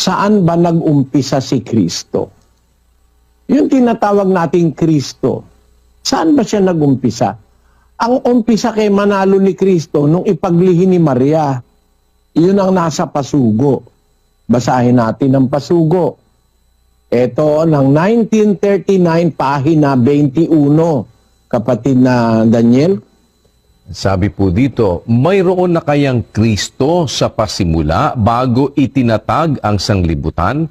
saan ba nag-umpisa si Kristo? Yung tinatawag nating Kristo, saan ba siya nag-umpisa? Ang umpisa kay Manalo ni Kristo nung ipaglihi ni Maria, yun ang nasa pasugo. Basahin natin ang pasugo. Ito, ng 1939, pahina 21, kapatid na Daniel. Sabi po dito, mayroon na kayang Kristo sa pasimula bago itinatag ang sanglibutan?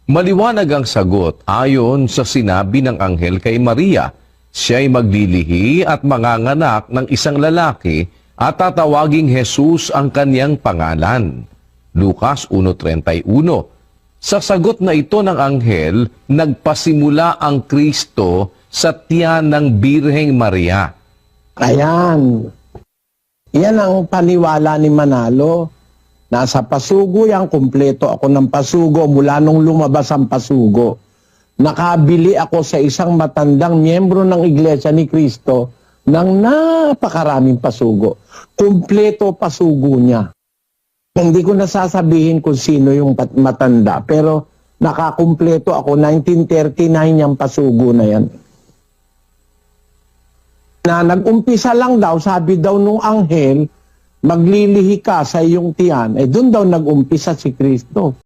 Maliwanag ang sagot ayon sa sinabi ng anghel kay Maria. Siya'y maglilihi at manganganak ng isang lalaki at tatawaging Jesus ang kaniyang pangalan. Lucas 1:31. Sa sagot na ito ng anghel, nagpasimula ang Kristo sa tiyan ng Birheng Maria. Ayan. Yan ang paniwala ni Manalo. Nasa pasugo yan, kumpleto ako ng pasugo mula nung lumabas ang pasugo. Nakabili ako sa isang matandang miyembro ng Iglesia ni Cristo ng napakaraming pasugo. Kumpleto pasugo niya. Hindi ko nasasabihin kung sino yung matanda, pero nakakumpleto ako, 1939 yung pasugo na yan. Na nag-umpisa lang daw, sabi daw nung anghel, maglilihi ka sa iyong tiyan, doon daw nag-umpisa si Kristo.